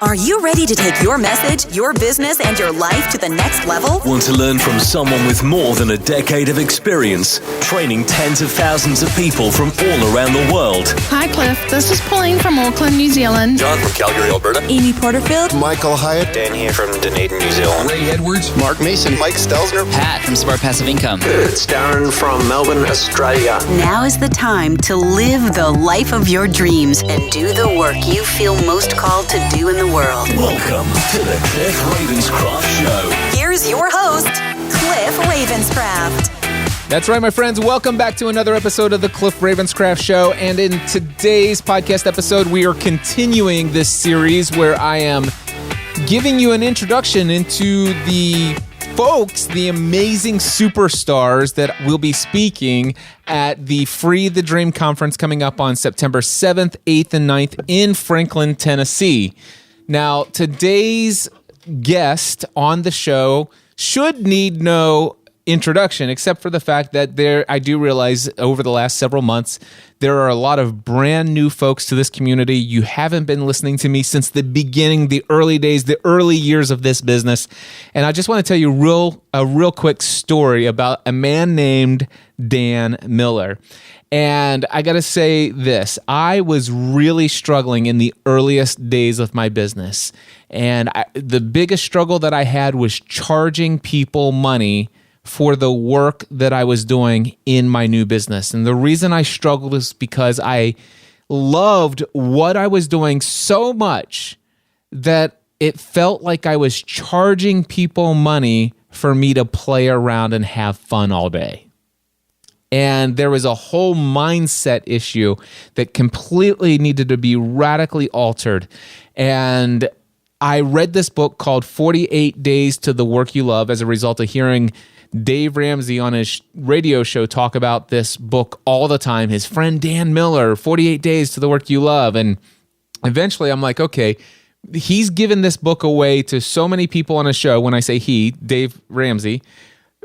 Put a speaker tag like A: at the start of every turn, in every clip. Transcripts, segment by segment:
A: Are you ready to take your message, your business, and your life to the next level?
B: Want to learn from someone with more than a decade of experience, training tens of thousands of people from all around the world?
C: Hi, Cliff. This is Pauline from Auckland, New Zealand.
D: John from Calgary, Alberta.
A: Amy Porterfield.
E: Michael Hyatt.
D: Dan here from Dunedin, New Zealand.
E: Ray Edwards. Mark Mason. Mike Stelzner.
F: Pat from Smart Passive Income.
G: It's Darren from Melbourne, Australia.
A: Now is the time to live the life of your dreams and do the work you feel most called to do in the world.
B: Welcome to the Cliff Ravenscraft Show.
A: Here's your host, Cliff Ravenscraft.
H: That's right, my friends. Welcome back to another episode of the Cliff Ravenscraft Show. And in today's podcast episode, we are continuing this series where I am giving you an introduction into the folks, the amazing superstars that will be speaking at the Free the Dream Conference coming up on September 7th, 8th, and 9th in Franklin, Tennessee. Now, today's guest on the show should need no introduction, except for the fact that I do realize over the last several months, there are a lot of brand new folks to this community. You haven't been listening to me since the beginning, the early days, the early years of this business. And I just want to tell you a real quick story about a man named Dan Miller. And I got to say this, I was really struggling in the earliest days of my business. And the biggest struggle that I had was charging people money for the work that I was doing in my new business. And the reason I struggled is because I loved what I was doing so much that it felt like I was charging people money for me to play around and have fun all day. And there was a whole mindset issue that completely needed to be radically altered. And I read this book called 48 Days to the Work You Love as a result of hearing Dave Ramsey on his radio show talk about this book all the time. His friend Dan Miller, 48 Days to the Work You Love. And eventually I'm like, okay, he's given this book away to so many people on a show. When I say he, Dave Ramsey,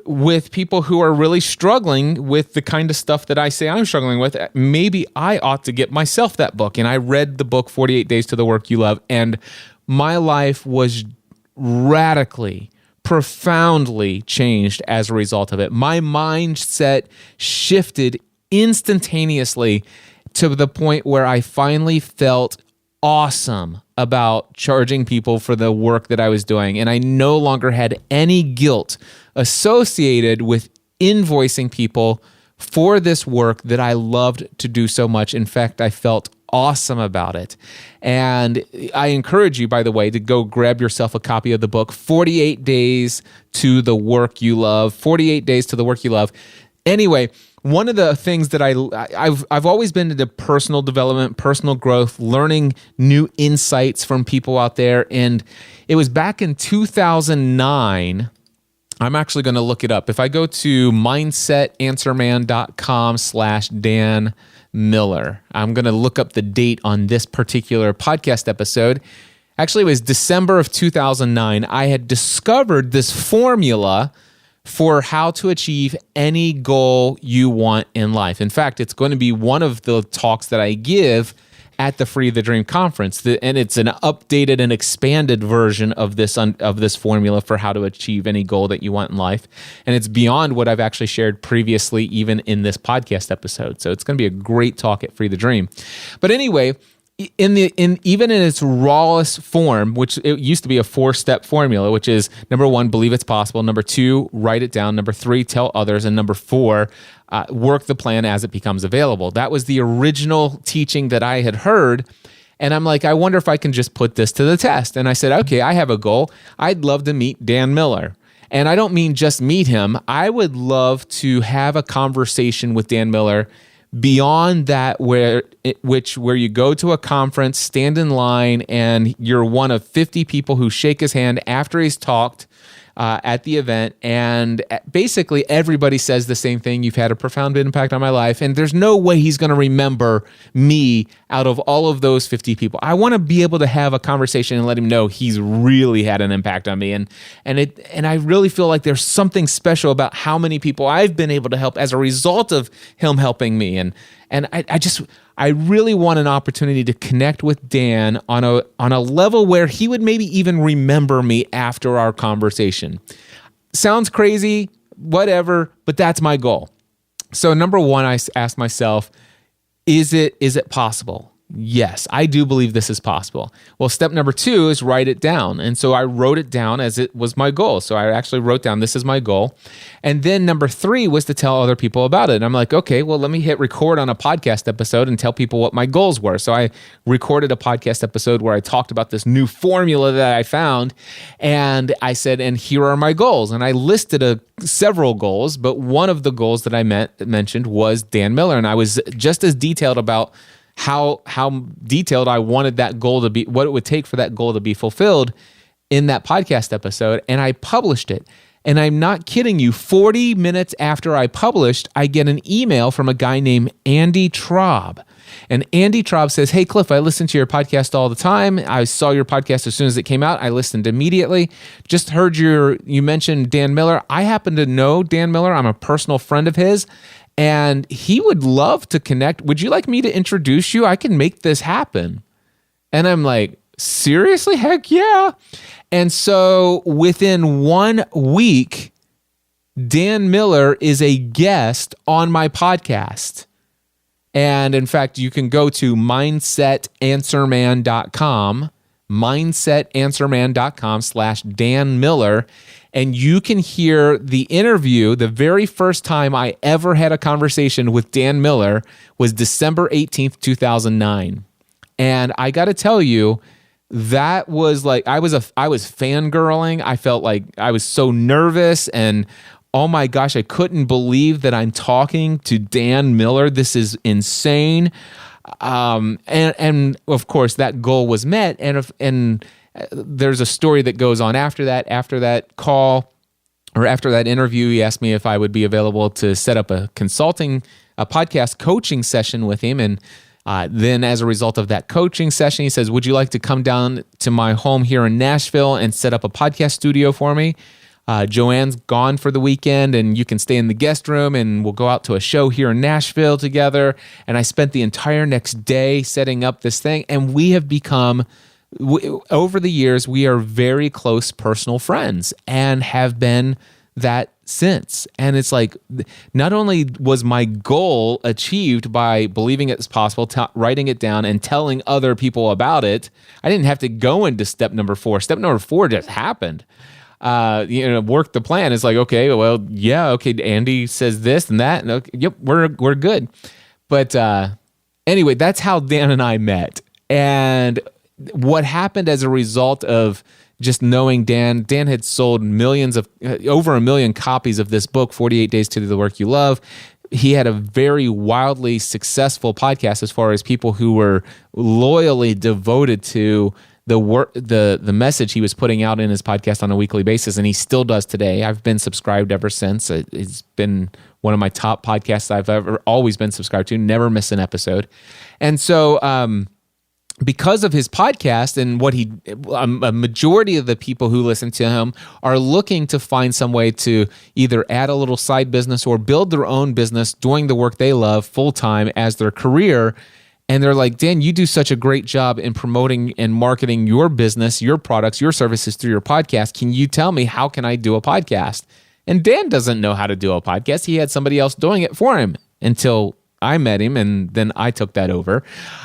H: with people who are really struggling with the kind of stuff that I say I'm struggling with. Maybe I ought to get myself that book. And I read the book 48 Days to the Work You Love, and my life was radically, profoundly changed as a result of it. My mindset shifted instantaneously to the point where I finally felt awesome about charging people for the work that I was doing. And I no longer had any guilt associated with invoicing people for this work that I loved to do so much. In fact, I felt awesome about it. And I encourage you, by the way, to go grab yourself a copy of the book, 48 Days to the Work You Love. 48 Days to the Work You Love. Anyway, one of the things that I've always been into personal development, personal growth, learning new insights from people out there. And it was back in 2009. I'm actually going to look it up. If I go to mindsetanswerman.com/Dan Miller, I'm going to look up the date on this particular podcast episode. Actually, it was December of 2009. I had discovered this formula for how to achieve any goal you want in life. In fact, it's going to be one of the talks that I give at the Free the Dream Conference, and it's an updated and expanded version of this formula for how to achieve any goal that you want in life. And it's beyond what I've actually shared previously, even in this podcast episode. So it's going to be a great talk at Free the Dream. But anyway, even in its rawest form, which it used to be a 4-step formula, which is number 1, believe it's possible. Number 2, write it down. Number 3, tell others. And number 4, work the plan as it becomes available. That was the original teaching that I had heard. And I'm like, I wonder if I can just put this to the test. And I said, okay, I have a goal. I'd love to meet Dan Miller. And I don't mean just meet him. I would love to have a conversation with Dan Miller beyond that, where you go to a conference, stand in line, and you're one of 50 people who shake his hand after he's talked at the event, and basically everybody says the same thing: you've had a profound impact on my life, and there's no way he's going to remember me out of all of those 50 people. I want to be able to have a conversation and let him know he's really had an impact on me, and I really feel like there's something special about how many people I've been able to help as a result of him helping me, and And I really want an opportunity to connect with Dan on a level where he would maybe even remember me after our conversation. Sounds crazy, whatever, but that's my goal. So number one, I asked myself, is it possible? Yes, I do believe this is possible. Well, step number two is write it down. And so I wrote it down as it was my goal. So I actually wrote down, this is my goal. And then number three was to tell other people about it. And I'm like, okay, well, let me hit record on a podcast episode and tell people what my goals were. So I recorded a podcast episode where I talked about this new formula that I found. And I said, and here are my goals. And I listed several goals, but one of the goals that I mentioned was Dan Miller. And I was just as detailed about how detailed I wanted that goal to be, what it would take for that goal to be fulfilled in that podcast episode. And I published it. And I'm not kidding you, 40 minutes after I published, I get an email from a guy named Andy Traub. And Andy Traub says, hey, Cliff, I listen to your podcast all the time. I saw your podcast as soon as it came out. I listened immediately. Just heard you mentioned Dan Miller. I happen to know Dan Miller. I'm a personal friend of his. And he would love to connect. Would you like me to introduce you? I can make this happen. And I'm like, seriously? Heck yeah. And so within 1 week, Dan Miller is a guest on my podcast. And in fact, you can go to mindsetanswerman.com, mindsetanswerman.com/Dan Miller. And you can hear the interview. The very first time I ever had a conversation with Dan Miller was December 18th, 2009. And I got to tell you, that was like, I was fangirling. I felt like I was so nervous, and oh my gosh, I couldn't believe that I'm talking to Dan Miller. This is insane. And of course that goal was met. And there's a story that goes on after that call, or after that interview. He asked me if I would be available to set up a podcast coaching session with him. And then as a result of that coaching session, he says, would you like to come down to my home here in Nashville and set up a podcast studio for me? Joanne's gone for the weekend, and you can stay in the guest room, and we'll go out to a show here in Nashville together. And I spent the entire next day setting up this thing, and we have become, over the years, we are very close personal friends and have been that since. And it's like, not only was my goal achieved by believing it's possible, writing it down and telling other people about it, I didn't have to go into step number 4. Step number 4 just happened. Work the plan. It's like, okay, well, yeah, okay, Andy says this and that, and okay, yep, we're good. But anyway, that's how Dan and I met. And what happened as a result of just knowing Dan had sold over 1 million copies of this book, 48 Days to Do the Work You Love. He had a very wildly successful podcast as far as people who were loyally devoted to the work, the message he was putting out in his podcast on a weekly basis, and he still does today. I've been subscribed ever since. It's been one of my top podcasts I've always been subscribed to, never miss an episode. And so, because of his podcast and a majority of the people who listen to him are looking to find some way to either add a little side business or build their own business doing the work they love full-time as their career. And they're like, Dan, you do such a great job in promoting and marketing your business, your products, your services through your podcast. Can you tell me, how can I do a podcast? And Dan doesn't know how to do a podcast. He had somebody else doing it for him until I met him, and then I took that over.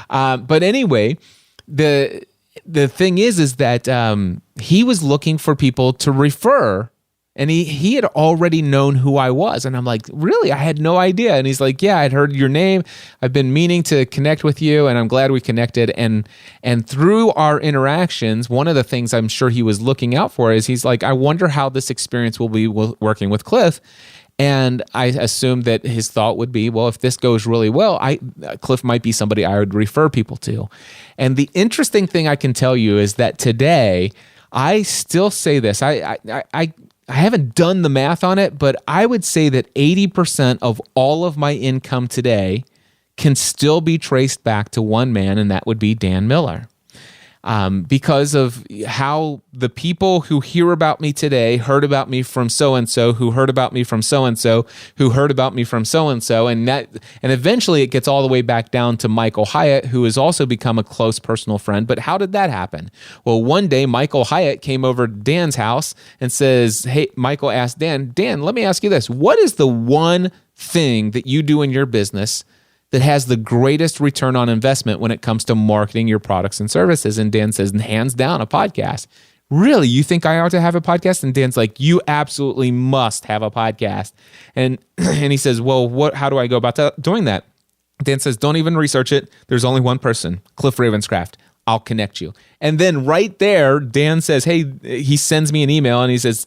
H: But anyway, the thing is that he was looking for people to refer, and he had already known who I was. And I'm like, really? I had no idea. And he's like, yeah, I'd heard your name. I've been meaning to connect with you, and I'm glad we connected. And through our interactions, one of the things I'm sure he was looking out for is he's like, I wonder how this experience will be working with Cliff. And I assumed that his thought would be, well, if this goes really well, Cliff might be somebody I would refer people to. And the interesting thing I can tell you is that today, I still say this. I haven't done the math on it, but I would say that 80% of all of my income today can still be traced back to one man, and that would be Dan Miller. because of how the people who hear about me today heard about me from so-and-so, who heard about me from so-and-so, who heard about me from so-and-so, and eventually it gets all the way back down to Michael Hyatt, who has also become a close personal friend. But how did that happen? Well, one day Michael Hyatt came over to Dan's house and says, hey, Michael asked Dan, let me ask you this. What is the one thing that you do in your business that has the greatest return on investment when it comes to marketing your products and services? And Dan says, hands down, a podcast. Really? You think I ought to have a podcast? And Dan's like, you absolutely must have a podcast. And he says, well, how do I go about doing that? Dan says, don't even research it. There's only one person, Cliff Ravenscraft. I'll connect you. And then right there, Dan says, hey, he sends me an email and he says,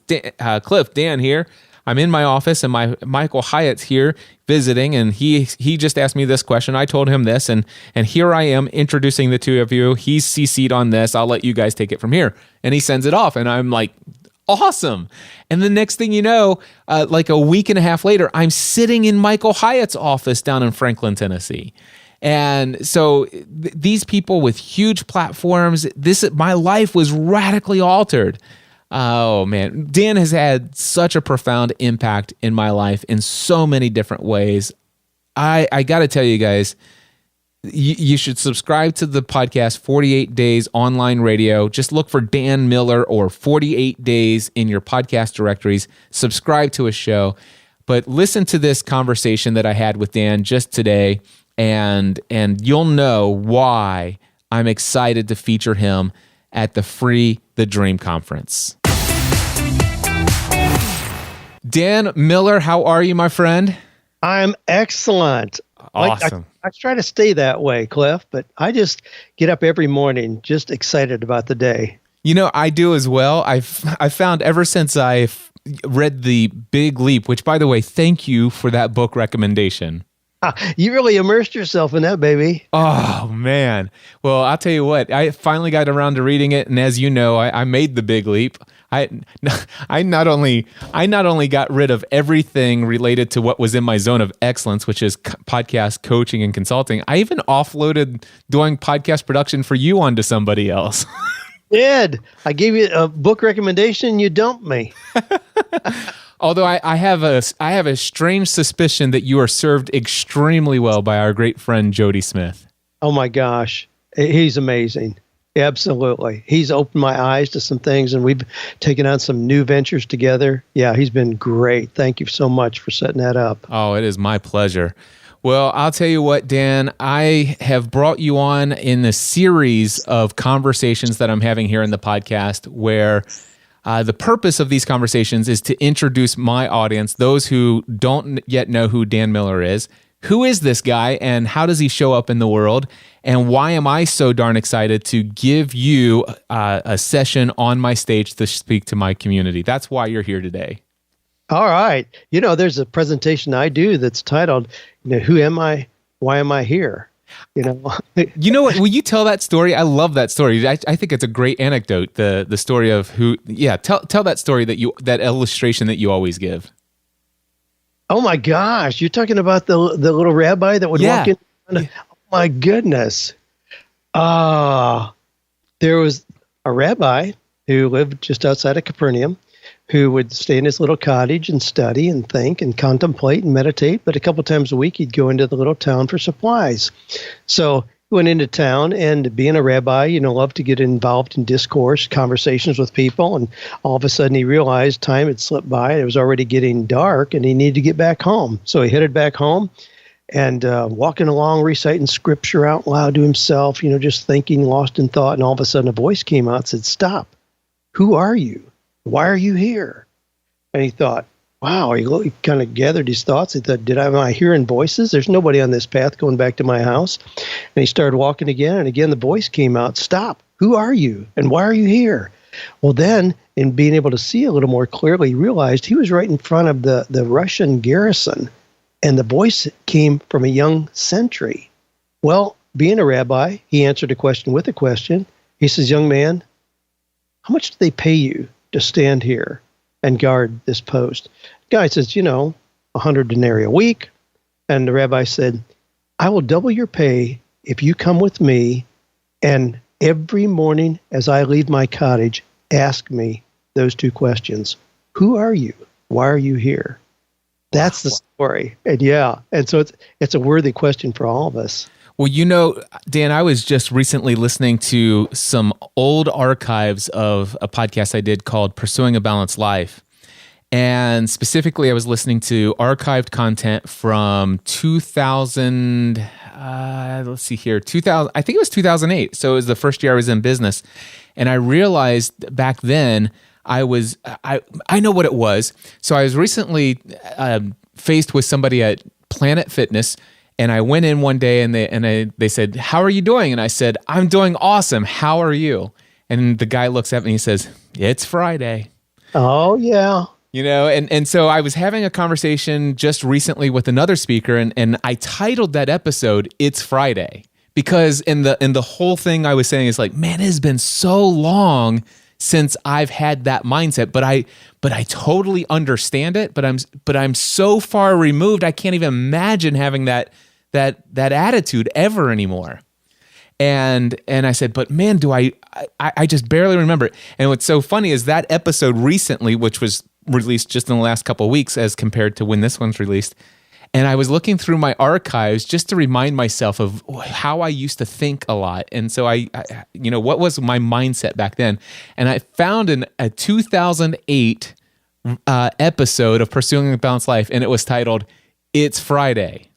H: Cliff, Dan here. I'm in my office and Michael Hyatt's here visiting, and he just asked me this question. I told him this, and here I am introducing the two of you. He's CC'd on this. I'll let you guys take it from here. And he sends it off, and I'm like, awesome. And the next thing you know, like a week and a half later, I'm sitting in Michael Hyatt's office down in Franklin, Tennessee. And so these people with huge platforms, my life was radically altered. Oh man, Dan has had such a profound impact in my life in so many different ways. I got to tell you guys, you should subscribe to the podcast 48 Days Online Radio. Just look for Dan Miller or 48 Days in your podcast directories. Subscribe to his show. But listen to this conversation that I had with Dan just today, and you'll know why I'm excited to feature him at the Free the Dream Conference. Dan Miller, how are you, my friend?
F: I'm excellent.
H: Awesome.
F: I try to stay that way, Cliff, but I just get up every morning just excited about the day.
H: You know, I do as well. I found ever since I've read The Big Leap, which, by the way, thank you for that book recommendation.
F: You really immersed yourself in that, baby.
H: Oh, man. Well, I'll tell you what, I finally got around to reading it, and as you know, I made the big leap. I not only got rid of everything related to what was in my zone of excellence, which is podcast coaching and consulting, I even offloaded doing podcast production for you onto somebody else.
F: Did. I gave you a book recommendation, you dumped me.
H: Although I have a strange suspicion that you are served extremely well by our great friend Jody Smith.
F: Oh my gosh, he's amazing. Absolutely. He's opened my eyes to some things, and we've taken on some new ventures together. Yeah, he's been great. Thank you so much for setting that up.
H: Oh, it is my pleasure. Well, I'll tell you what, Dan, I have brought you on in the series of conversations that I'm having here in the podcast where the purpose of these conversations is to introduce my audience, those who don't yet know who Dan Miller is. Who is this guy and how does he show up in the world? And why am I so darn excited to give you a session on my stage to speak to my community? That's why you're here today.
F: All right. You know, there's a presentation I do that's titled, Who Am I? Why Am I Here? You know
H: what? Will you tell that story? I love that story. I think it's a great anecdote. The story of who. Yeah, tell that story that illustration that you always give.
F: Oh my gosh! You're talking about the little rabbi that would walk in. Oh my goodness! There was a rabbi who lived just outside of Capernaum, who would stay in his little cottage and study and think and contemplate and meditate. But a couple times a week, he'd go into the little town for supplies. So he went into town, and being a rabbi, loved to get involved in discourse, conversations with people. And all of a sudden, he realized time had slipped by. It was already getting dark, and he needed to get back home. So he headed back home and walking along, reciting scripture out loud to himself, just thinking, lost in thought. And all of a sudden, a voice came out and said, "Stop. Who are you? Why are you here?" And he thought, wow, he kind of gathered his thoughts. He thought, am I hearing voices? There's nobody on this path going back to my house. And he started walking again. And again, the voice came out, "Stop. Who are you? And why are you here?" Well, then, in being able to see a little more clearly, he realized he was right in front of the Russian garrison. And the voice came from a young sentry. Well, being a rabbi, he answered a question with a question. He says, "Young man, how much do they pay you to stand here and guard this post?" The guy says, 100 denarii a week. And the rabbi said, "I will double your pay if you come with me and every morning as I leave my cottage, ask me those two questions. Who are you? Why are you here? That's the story. And so it's a worthy question for all of us.
H: Well, you know, Dan, I was just recently listening to some old archives of a podcast I did called Pursuing a Balanced Life. And specifically, I was listening to archived content from 2000, let's see here, 2000, I think it was 2008. So it was the first year I was in business. And I realized back then, I know what it was. So I was recently faced with somebody at Planet Fitness, and I went in one day and they said, "How are you doing?" And I said, "I'm doing awesome. How are you?" And the guy looks at me and he says, "It's Friday."
F: Oh, yeah.
H: You know, and so I was having a conversation just recently with another speaker, and I titled that episode "It's Friday," because in the whole thing I was saying is like, man, it has been so long since I've had that mindset, but I totally understand it. But I'm so far removed, I can't even imagine having that attitude ever anymore. And I said, but man, do I just barely remember it. And what's so funny is that episode recently, which was released just in the last couple of weeks as compared to when this one's released. And I was looking through my archives just to remind myself of how I used to think a lot. And so I what was my mindset back then? And I found a 2008 episode of Pursuing a Balanced Life, and it was titled, "It's Friday."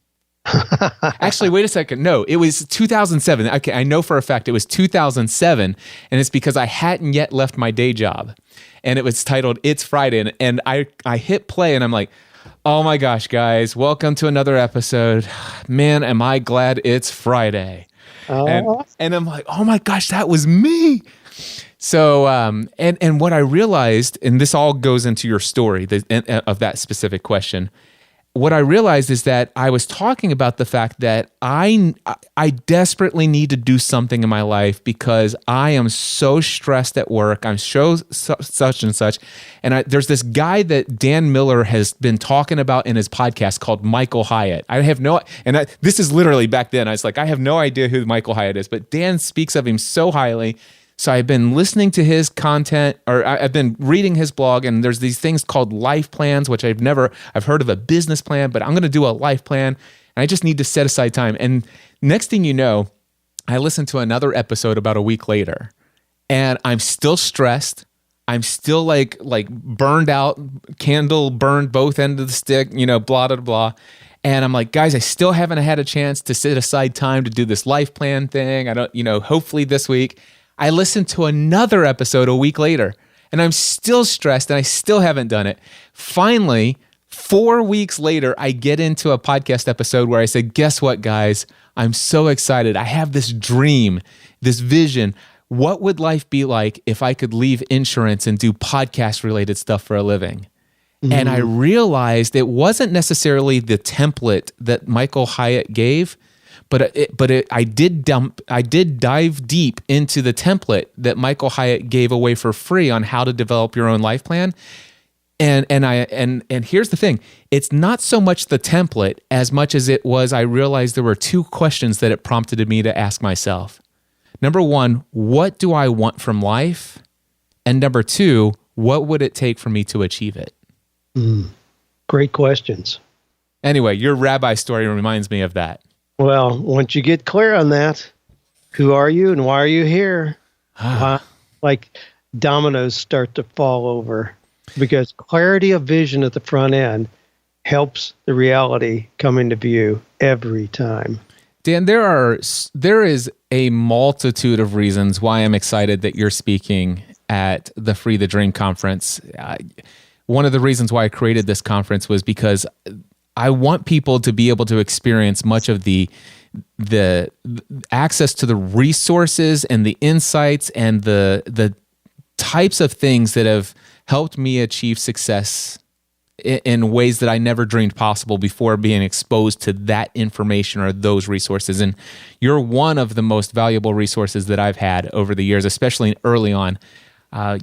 H: Actually, wait a second. No, it was 2007. Okay, I know for a fact it was 2007, and it's because I hadn't yet left my day job. And it was titled, "It's Friday." And I hit play, and I'm like, oh my gosh, guys, welcome to another episode. Man, am I glad it's Friday. And I'm like, oh my gosh, that was me. So, and what I realized, and this all goes into your story of that specific question, what I realized is that I was talking about the fact that I desperately need to do something in my life because I am so stressed at work. I'm such and such. And there's this guy that Dan Miller has been talking about in his podcast called Michael Hyatt. This is literally back then. I was like, I have no idea who Michael Hyatt is, but Dan speaks of him so highly. So I've been listening to his content, or I've been reading his blog, and there's these things called life plans, which I've heard of a business plan, but I'm going to do a life plan, and I just need to set aside time. And next thing you know, I listened to another episode about a week later, and I'm still stressed. I'm still like burned out, candle burned both ends of the stick, blah, blah, blah. And I'm like, guys, I still haven't had a chance to set aside time to do this life plan thing. I don't, hopefully this week. I listened to another episode a week later, and I'm still stressed, and I still haven't done it. Finally, 4 weeks later, I get into a podcast episode where I said, guess what, guys? I'm so excited. I have this dream, this vision. What would life be like if I could leave insurance and do podcast-related stuff for a living? Mm-hmm. And I realized it wasn't necessarily the template that Michael Hyatt gave, I did dive deep into the template that Michael Hyatt gave away for free on how to develop your own life plan. And here's the thing. It's not so much the template as much as it was I realized there were two questions that it prompted me to ask myself. Number one, what do I want from life? And number two, what would it take for me to achieve it?
F: Great questions.
H: Anyway, your rabbi story reminds me of that.
F: Well, once you get clear on that, who are you and why are you here? Like dominoes start to fall over because clarity of vision at the front end helps the reality come into view every time.
H: Dan, there is a multitude of reasons why I'm excited that you're speaking at the Free the Dream conference. One of the reasons why I created this conference was because I want people to be able to experience much of the access to the resources and the insights and the types of things that have helped me achieve success in ways that I never dreamed possible before being exposed to that information or those resources. And you're one of the most valuable resources that I've had over the years, especially early on.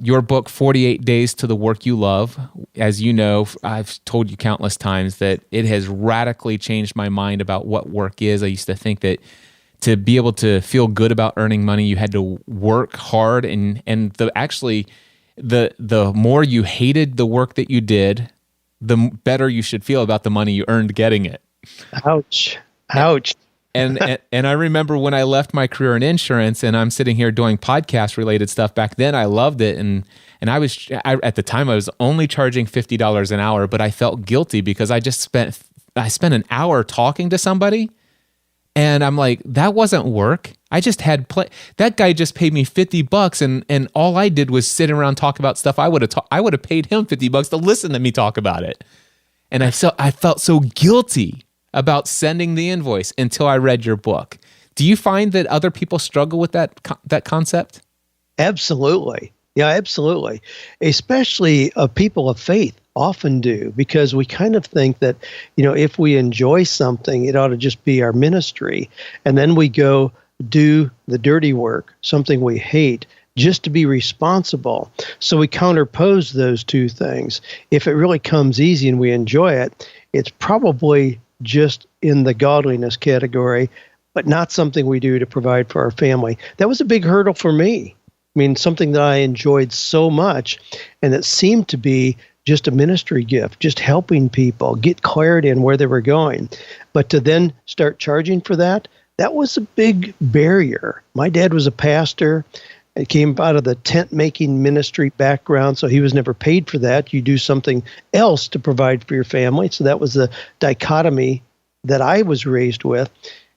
H: Your book, 48 Days to the Work You Love, as you know, I've told you countless times that it has radically changed my mind about what work is. I used to think that to be able to feel good about earning money, you had to work hard, and the more you hated the work that you did, the better you should feel about the money you earned getting it.
F: Ouch.
H: And I remember when I left my career in insurance and I'm sitting here doing podcast related stuff. Back then I loved it, and I at the time I was only charging $50 an hour, but I felt guilty because I spent an hour talking to somebody, and I'm like, that wasn't work. I just had that guy just paid me $50, and all I did was sit around talk about stuff. I would have paid him $50 to listen to me talk about it, and I felt so guilty about sending the invoice until I read your book. Do you find that other people struggle with that concept?
F: Absolutely. Yeah, absolutely. Especially people of faith often do, because we kind of think that, if we enjoy something, it ought to just be our ministry. And then we go do the dirty work, something we hate, just to be responsible. So we counterpose those two things. If it really comes easy and we enjoy it, it's probably just in the godliness category, but not something we do to provide for our family. That was a big hurdle for me. I mean, something that I enjoyed so much, and it seemed to be just a ministry gift, just helping people get clarity in where they were going. But to then start charging for that was a big barrier. My dad was a pastor. It came out of the tent-making ministry background, so he was never paid for that. You do something else to provide for your family. So that was the dichotomy that I was raised with.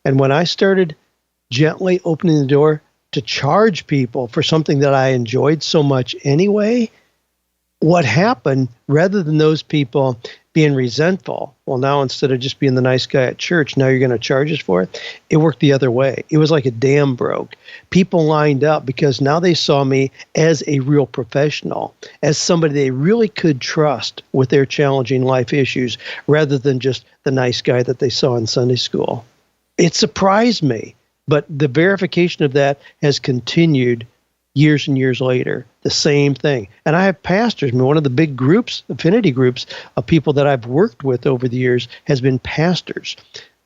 F: And when I started gently opening the door to charge people for something that I enjoyed so much anyway, what happened, rather than those people being resentful, well, now instead of just being the nice guy at church, now you're going to charge us for it, it worked the other way. It was like a dam broke. People lined up because now they saw me as a real professional, as somebody they really could trust with their challenging life issues, rather than just the nice guy that they saw in Sunday school. It surprised me, but the verification of that has continued years and years later, the same thing. And I have pastors. I mean, one of the big groups, affinity groups of people that I've worked with over the years has been pastors.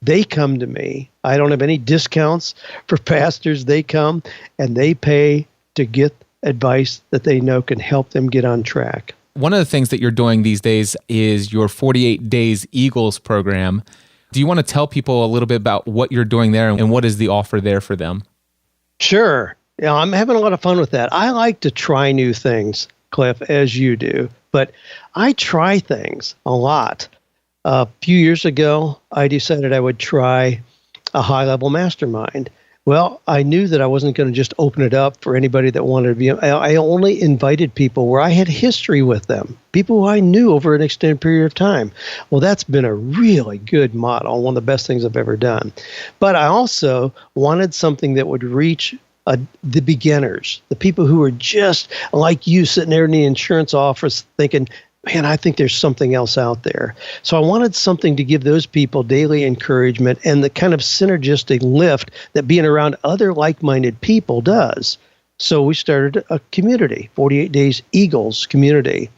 F: They come to me. I don't have any discounts for pastors. They come and they pay to get advice that they know can help them get on track.
H: One of the things that you're doing these days is your 48 Days Eagles program. Do you want to tell people a little bit about what you're doing there and what is the offer there for them?
F: Sure. Yeah, I'm having a lot of fun with that. I like to try new things, Cliff, as you do, but I try things a lot. A few years ago, I decided I would try a high-level mastermind. Well, I knew that I wasn't going to just open it up for anybody that wanted to be. I only invited people where I had history with them, people who I knew over an extended period of time. Well, that's been a really good model, one of the best things I've ever done. But I also wanted something that would reach the beginners, the people who are just like you sitting there in the insurance office thinking, man, I think there's something else out there. So I wanted something to give those people daily encouragement and the kind of synergistic lift that being around other like-minded people does. So we started a community, 48 Days Eagles community.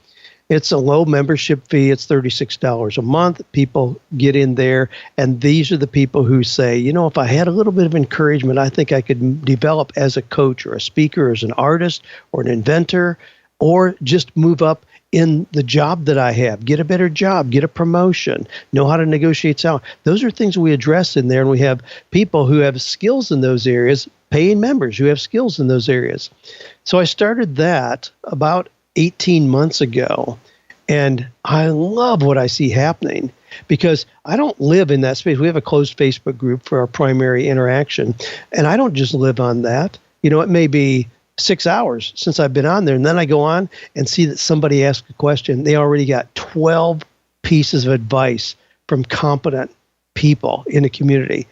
F: It's a low membership fee. It's $36 a month. People get in there, and these are the people who say, if I had a little bit of encouragement, I think I could develop as a coach or a speaker, or as an artist or an inventor, or just move up in the job that I have, get a better job, get a promotion, know how to negotiate salary. Those are things we address in there, and we have people who have skills in those areas, paying members who have skills in those areas. So I started that about 18 months ago, and I love what I see happening because I don't live in that space. We have a closed Facebook group for our primary interaction, and I don't just live on that. It may be 6 hours since I've been on there, and then I go on and see that somebody asked a question. They already got 12 pieces of advice from competent people in the community.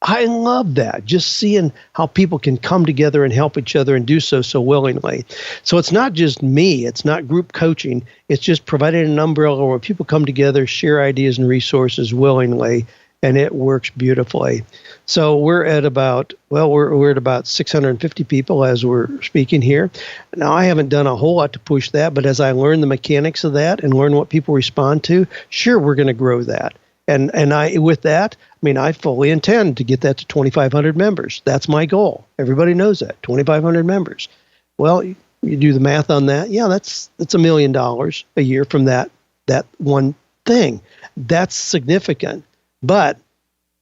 F: I love that, just seeing how people can come together and help each other and do so willingly. So it's not just me, it's not group coaching, it's just providing an umbrella where people come together, share ideas and resources willingly, and it works beautifully. So we're at about 650 people as we're speaking here. Now, I haven't done a whole lot to push that, but as I learn the mechanics of that and learn what people respond to, sure, we're going to grow that. And with that, I fully intend to get that to 2,500 members. That's my goal. Everybody knows that, 2,500 members. Well, you do the math on that. Yeah, that's $1 million a year from that one thing. That's significant. But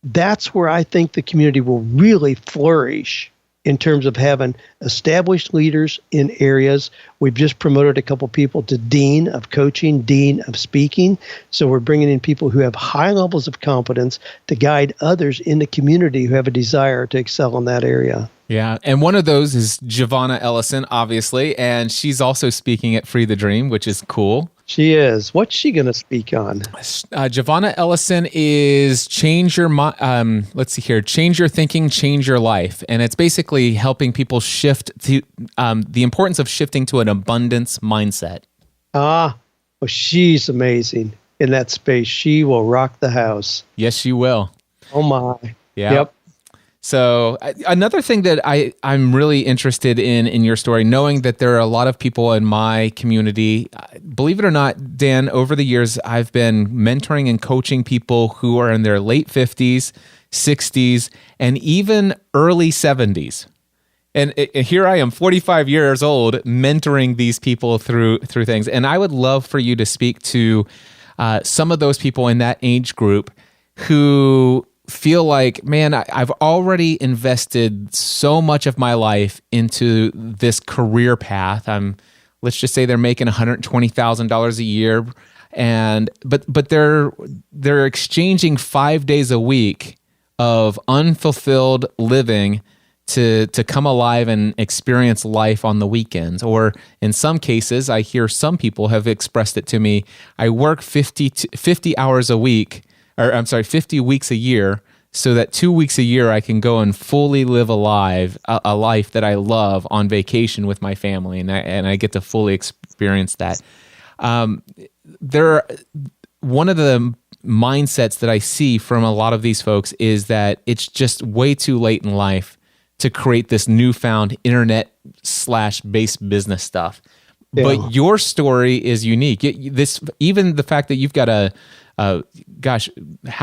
F: that's where I think the community will really flourish in terms of having established leaders in areas. We've just promoted a couple people to dean of coaching, dean of speaking. So we're bringing in people who have high levels of competence to guide others in the community who have a desire to excel in that area.
H: Yeah, and one of those is Giovanna Ellison, obviously, and she's also speaking at Free the Dream, which is cool.
F: She is. What's she going to speak on?
H: Giovanna Ellison is change your thinking, change your life, and it's basically helping people shift to the importance of shifting to an abundance mindset.
F: Well, she's amazing in that space. She will rock the house.
H: Yes, she will.
F: Oh my.
H: Yeah.
F: Yep.
H: So another thing that I'm really interested in your story, knowing that there are a lot of people in my community, believe it or not, Dan, over the years, I've been mentoring and coaching people who are in their late 50s, 60s, and even early 70s. And here I am, 45 years old, mentoring these people through things. And I would love for you to speak to some of those people in that age group who feel like, man, I've already invested so much of my life into this career path. Let's just say they're making $120,000 a year, but they're exchanging 5 days a week of unfulfilled living to come alive and experience life on the weekends. Or in some cases, I hear some people have expressed it to me, I work 50 hours a week, 50 weeks a year, so that 2 weeks a year I can go and fully live a life that I love on vacation with my family, and I get to fully experience that. One of the mindsets that I see from a lot of these folks is that it's just way too late in life to create this newfound internet/based business stuff. Yeah. But your story is unique. Even the fact that you've got how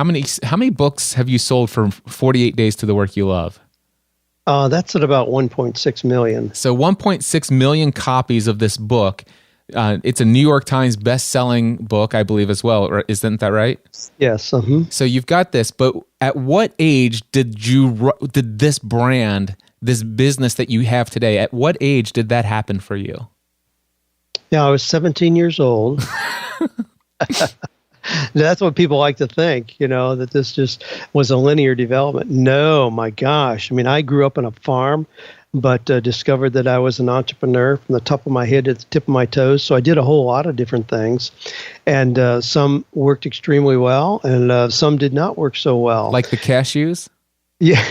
H: many books have you sold for 48 Days to the Work You Love?
F: That's at about 1.6 million.
H: So 1.6 million copies of this book. It's a New York Times best-selling book, I believe, as well. Isn't that right?
F: Yes.
H: So you've got this, but at what age did this brand, this business that you have today, at what age did that happen for you?
F: Yeah, I was 17 years old. That's what people like to think, that this just was a linear development. No, my gosh. I grew up on a farm, but discovered that I was an entrepreneur from the top of my head to the tip of my toes. So I did a whole lot of different things. And some worked extremely well, and some did not work so well.
H: Like the cashews?
F: Yeah.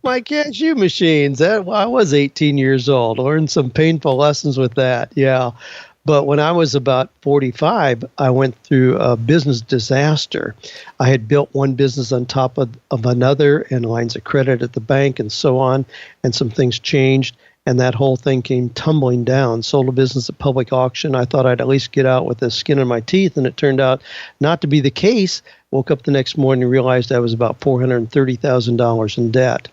F: My cashew machines. I was 18 years old. Learned some painful lessons with that. Yeah. But when I was about 45, I went through a business disaster. I had built one business on top of another, and lines of credit at the bank and so on, and some things changed, and that whole thing came tumbling down. Sold a business at public auction. I thought I'd at least get out with the skin in my teeth, and it turned out not to be the case. Woke up the next morning and realized I was about $430,000 in debt.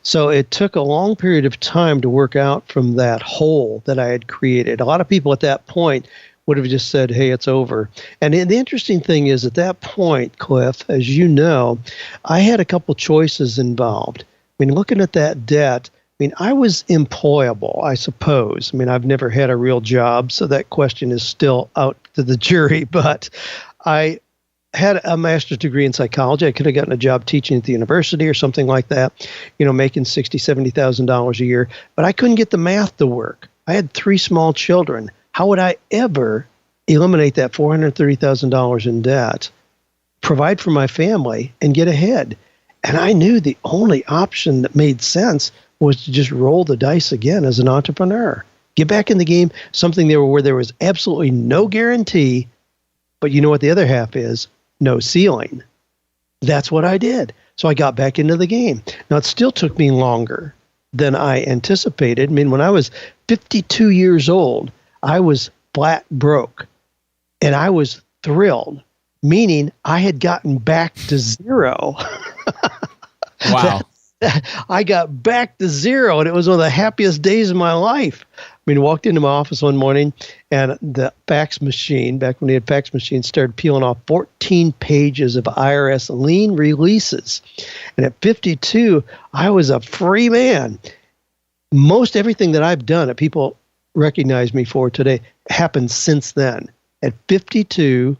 F: So it took a long period of time to work out from that hole that I had created. A lot of people at that point would have just said, hey, it's over. And the interesting thing is, at that point, Cliff, as you know, I had a couple choices involved. Looking at that debt, I was employable, I suppose. I've never had a real job, so that question is still out to the jury. But I had a master's degree in psychology. I could have gotten a job teaching at the university or something like that, making $60,000, $70,000 a year. But I couldn't get the math to work. I had 3 small children. How would I ever eliminate that $430,000 in debt, provide for my family, and get ahead? And I knew the only option that made sense was to just roll the dice again as an entrepreneur. Get back in the game, something where there was absolutely no guarantee, but you know what the other half is? No ceiling. That's what I did. So I got back into the game. Now, it still took me longer than I anticipated. When I was 52 years old, I was flat broke, and I was thrilled meaning I had gotten back to zero.
H: Wow.
F: I got back to zero, and it was one of the happiest days of my life. I mean, I walked into my office one morning, and the fax machine, back when we had fax machines, started peeling off 14 pages of IRS lien releases. And at 52, I was a free man. Most everything that I've done that people recognize me for today happened since then. At 52,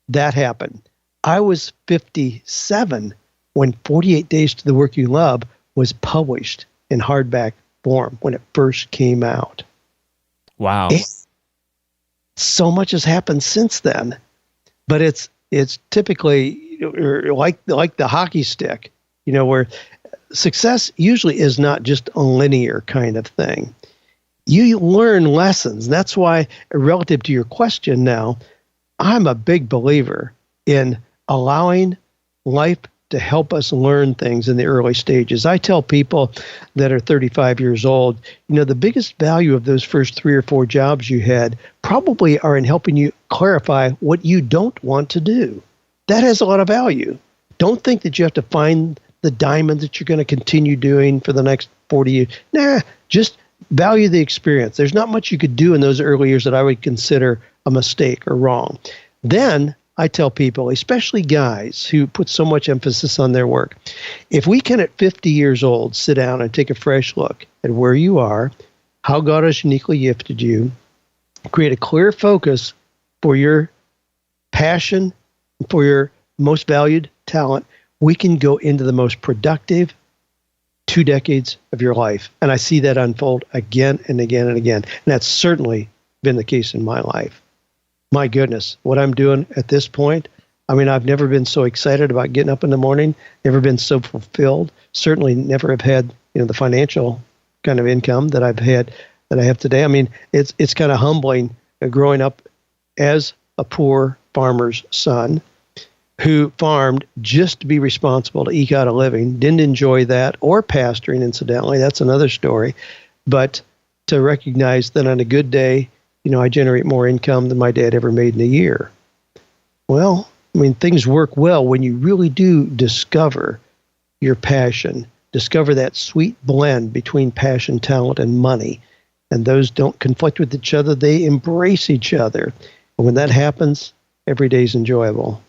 F: that happened. I was 57 when 48 Days to the Work You Love was published in hardback form when it first came out.
H: Wow.
F: So much has happened since then, but it's typically like the hockey stick, where success usually is not just a linear kind of thing. You learn lessons. That's why, relative to your question now, I'm a big believer in allowing life to help us learn things in the early stages. I tell people that are 35 years old, the biggest value of those first 3 or 4 jobs you had probably are in helping you clarify what you don't want to do. That has a lot of value. Don't think that you have to find the diamond that you're going to continue doing for the next 40 years. Nah, just value the experience. There's not much you could do in those early years that I would consider a mistake or wrong. Then I tell people, especially guys who put so much emphasis on their work, if we can at 50 years old sit down and take a fresh look at where you are, how God has uniquely gifted you, create a clear focus for your passion, for your most valued talent, we can go into the most productive 2 decades of your life. And I see that unfold again and again and again. And that's certainly been the case in my life. My goodness, what I'm doing at this point, I mean, I've never been so excited about getting up in the morning, never been so fulfilled, certainly never have had, the financial kind of income that I have today. I mean, it's kind of humbling growing up as a poor farmer's son who farmed just to be responsible to eke out a living, didn't enjoy that, or pastoring, incidentally. That's another story. But to recognize that on a good day, I generate more income than my dad ever made in a year. Well, I mean, things work well when you really do discover your passion, discover that sweet blend between passion, talent, and money. And those don't conflict with each other. They embrace each other. And when that happens, every day is enjoyable.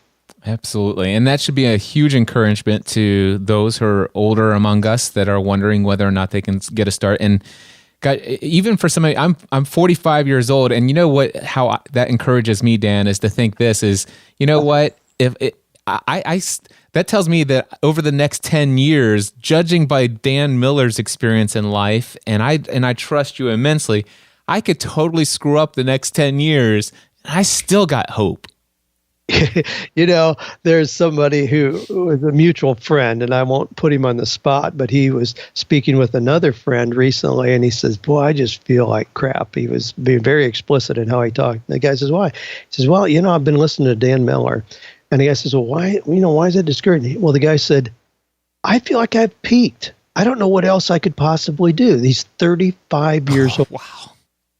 H: Absolutely. And that should be a huge encouragement to those who are older among us that are wondering whether or not they can get a start. And God, even for somebody, I'm 45 years old, and you know what? How that encourages me, Dan, is to think this is, what? If it, that tells me that over the next 10 years, judging by Dan Miller's experience in life, and I trust you immensely, I could totally screw up the next 10 years, and I still got hope.
F: There's somebody who was a mutual friend, and I won't put him on the spot, but he was speaking with another friend recently, and he says, boy, I just feel like crap. He was being very explicit in how he talked. And the guy says, why? He says, well, I've been listening to Dan Miller. And the guy says, well, why is that discouraging? Well, the guy said, I feel like I've peaked. I don't know what else I could possibly do. He's 35 years old.
H: Wow.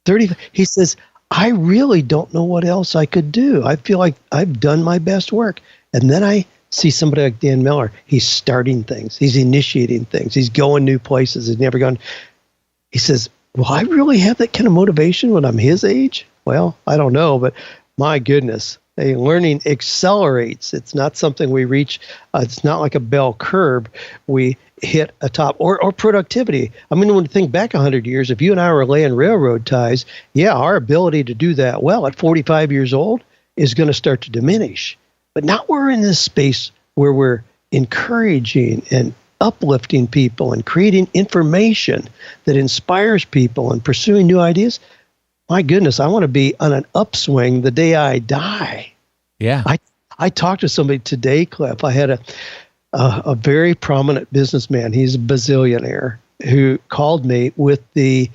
F: 30. He says, I really don't know what else I could do. I feel like I've done my best work. And then I see somebody like Dan Miller. He's starting things. He's initiating things. He's going new places. He's never gone. He says, will I really have that kind of motivation when I'm his age? Well, I don't know, but my goodness, learning accelerates. It's not something we reach. It's not like a bell curve. We hit a top or productivity. I mean, when you think back 100 years, if you and I were laying railroad ties, our ability to do that well at 45 years old is going to start to diminish. But now we're in this space where we're encouraging and uplifting people and creating information that inspires people and pursuing new ideas. My goodness, I want to be on an upswing the day I die.
H: Yeah.
F: I talked to somebody today, Cliff. I had a very prominent businessman. He's a bazillionaire who called me with the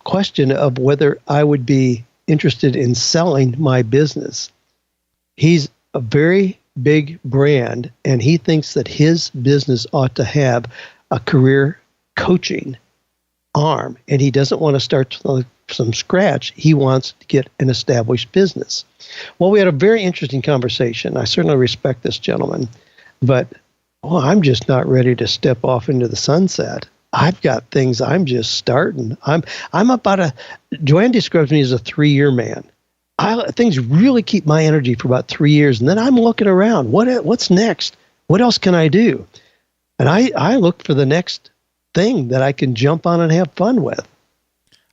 F: question of whether I would be interested in selling my business. He's a very big brand, and he thinks that his business ought to have a career coaching. arm, and he doesn't want to start from scratch. He wants to get an established business. Well, we had a very interesting conversation. I certainly respect this gentleman, but I'm just not ready to step off into the sunset. I've got things I'm just starting. I'm about Joanne describes me as a 3-year man. Things really keep my energy for about 3 years, and then I'm looking around. What's next? What else can I do? And I look for the next thing that I can jump on and have fun with.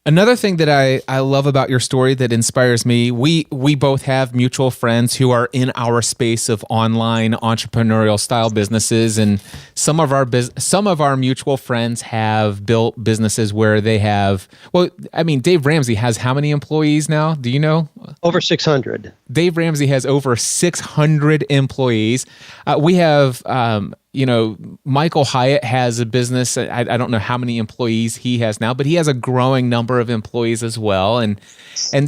H: Another thing that I love about your story that inspires me, we both have mutual friends who are in our space of online entrepreneurial style businesses, and some of our mutual friends have built businesses where they have, Dave Ramsey has how many employees now? Do you know?
F: Over 600.
H: Dave Ramsey has over 600 employees. We have Michael Hyatt has a business. I don't know how many employees he has now, but he has a growing number of employees as well. And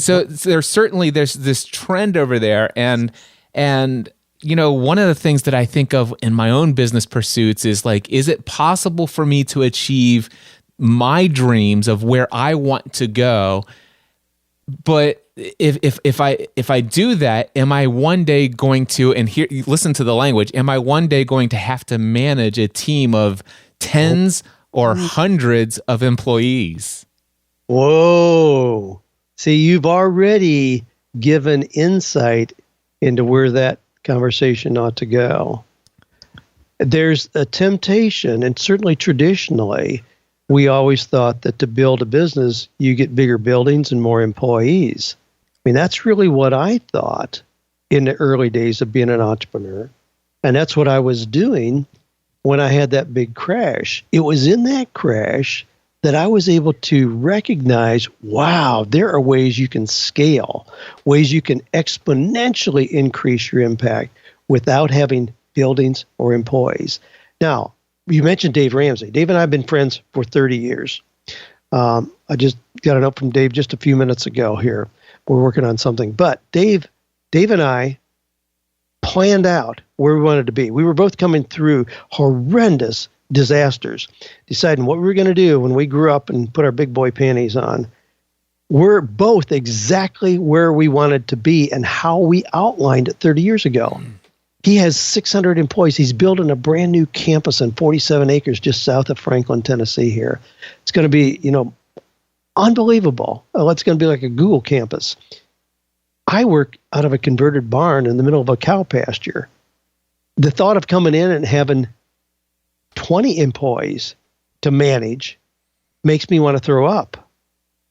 H: so there's this trend over there. And one of the things that I think of in my own business pursuits is like, is it possible for me to achieve my dreams of where I want to go? But if I do that, am I one day going to, and here, listen to the language, am I one day going to have to manage a team of tens or hundreds of employees?
F: Whoa. See, you've already given insight into where that conversation ought to go. There's a temptation, and certainly traditionally, we always thought that to build a business, you get bigger buildings and more employees. I mean, that's really what I thought in the early days of being an entrepreneur. And that's what I was doing when I had that big crash. It was in that crash that I was able to recognize, wow, there are ways you can scale, ways you can exponentially increase your impact without having buildings or employees. Now, you mentioned Dave Ramsey. Dave and I have been friends for 30 years. I just got a note from Dave just a few minutes ago here. We're working on something. But Dave and I planned out where we wanted to be. We were both coming through horrendous disasters, deciding what we were going to do when we grew up and put our big boy panties on. We're both exactly where we wanted to be and how we outlined it 30 years ago. He has 600 employees. He's building a brand new campus on 47 acres just south of Franklin, Tennessee here. It's going to be, unbelievable. It's going to be like a Google campus. I work out of a converted barn in the middle of a cow pasture. The thought of coming in and having 20 employees to manage makes me want to throw up.